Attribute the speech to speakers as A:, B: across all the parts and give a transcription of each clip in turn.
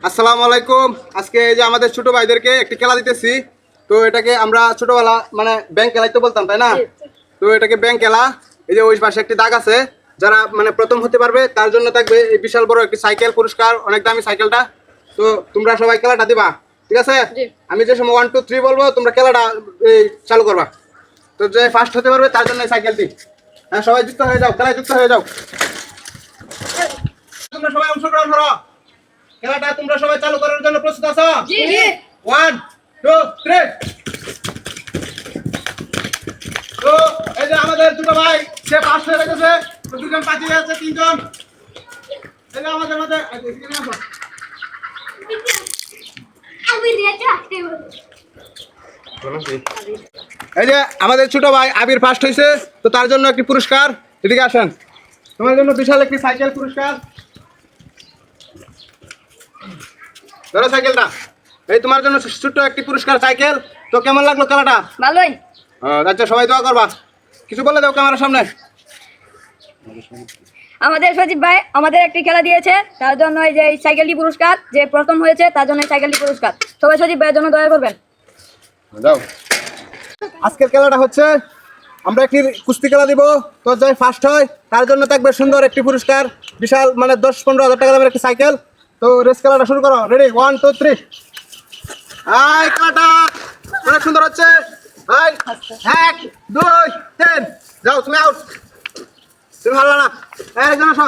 A: আসসালামু আলাইকুম। আজকে এই যে আমাদের ছোট ভাইদেরকে একটি খেলা দিতেছি। তো এটাকে আমরা ছোটবেলা মানে ব্যাংক খেলাই তো বলতাম, তাই না? তো এটাকে ব্যাংক খেলা। এই যে ওই পাশে একটি দাগ আছে, যারা মানে প্রথম হতে পারবে তার জন্য থাকবে এই বিশাল বড় একটি সাইকেল পুরস্কার, অনেক দামি সাইকেলটা। তো তোমরা সবাই খেলাটা দিবা, ঠিক আছে? আমি যে সময় 1 2 3 বলবো তোমরা খেলাটা চালু করবা। তো যে ফার্স্ট হতে পারবে তার জন্য এই সাইকেলটি। হ্যাঁ, সবাই যুক্ত হয়ে যাও, খেলায় যুক্ত হয়ে যাও। তোমরা সবাই অংশগ্রহণ করো। খেলাটা তোমরা সবাই চালু করার জন্য প্রস্তুত আছো?
B: জি জি।
A: 1 2 3। তো এই যে আমাদের ছোট ভাই সে পাস হয়ে গেছে। তো দুজন পাঁচই আছে, তিনজন। এই যে আমাদের মধ্যে এখানে আসো। এই যে আমাদের ছোট ভাই আবির ফার্স্ট হয়েছে, তো তার জন্য একটি পুরস্কার। এদিকে আসেন, তোমার জন্য বিশাল একটি সাইকেল পুরস্কার। ধরো সাইকেলটা, এই তোমার জন্য ছোট্ট একটি পুরস্কার সাইকেল। তো কেমন লাগলো খেলাটা?
B: ভালোই।
A: আচ্ছা, সবাই দোয়া করবা। কিছু বলে দাও ক্যামেরার সামনে।
B: আমাদের সজীব ভাই আমাদের একটি খেলা দিয়েছে, তার জন্য এই যে এই সাইকেলটি পুরস্কার, যে প্রথম হয়েছে তার জন্য এই সাইকেলটি পুরস্কার। সবাই সজীব ভাইয়ের জন্য দয়া করবেন।
A: যাও। আজকের খেলাটা হচ্ছে আমরা একটি কুস্তি খেলা দিব। তো যাই ফার্স্ট হয় তার জন্য থাকবে সুন্দর একটি পুরস্কার, বিশাল মানে 10-15 হাজার টাকা দামের একটি সাইকেল। তো রেস খেলাটা শুরু করো। রেডি 1 2 3। আই কাটা অনেক সুন্দর হচ্ছে। আই 1 2 3। যাও, তুমি আউট। তুমি ভালো না। একজন আসো।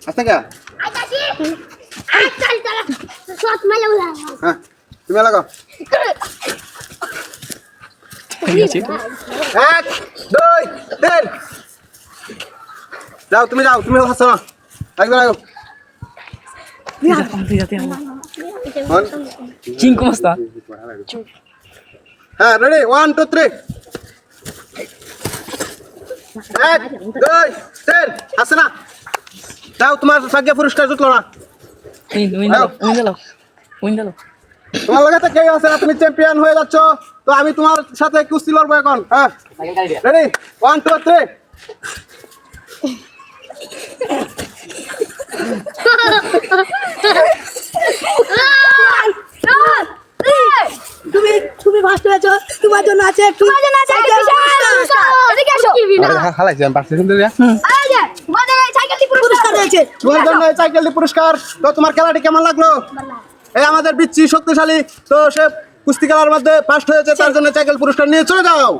A: আচ্ছা কে? হ্যাঁ, তুমি লাগাও। 1 2 3। যাও, তুমি যাও, তুমি হাসো না। একজন আয়ো।
C: Cinco mas tá?
A: হ্যাঁ, রেডি 1 2 3। 1 2 3। হাসো না। যাও, তোমার ভাগ্য পুরস্কার জুটলো না।
C: Uindalo.
A: তোমার লাগাতে কেউ আছে না, তুমি চ্যাম্পিয়ন হয়ে যাচ্ছ। তো আমি তোমার সাথে কুস্তি লড়বো এখন। হ্যাঁ, রেডি 1 2 3।
D: তুমি ফার্স্ট হয়েছো, তোমার জন্য আছে
A: হালাই যান পারছি কিন্তু
D: পুরস্কার রয়েছে।
A: তোমার জন্য এই সাইকেলটি পুরস্কার। তো তোমার খেলাটি কেমন লাগলো? এই আমাদের বিচ্ছি শক্তিশালী, তো সে কুস্তি খেলার মধ্যে ফার্স্ট হয়েছে, তার জন্য সাইকেল পুরস্কার নিয়ে চলে যাও।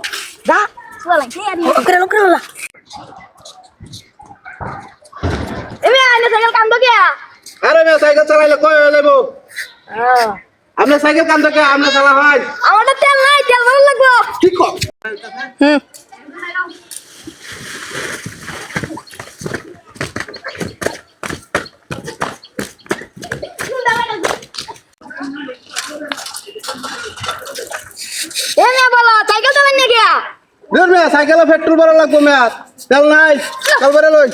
A: আরে মেয়ে সাইকেল চালাইলে কই হয়ে যাবো? আপনি সাইকেল কান থেকে আপনি চালা ভাই।
B: আমাদের তেল নাই, তেল ভালো লাগলো।
A: ঠিক কর।
B: এ মেয়ে বলো সাইকেল চালান না কে?
A: মেয়ে সাইকেলে পেট্রোল ভরা লাগবো, মেয়ে তেল নাই, তেল ভরে লই।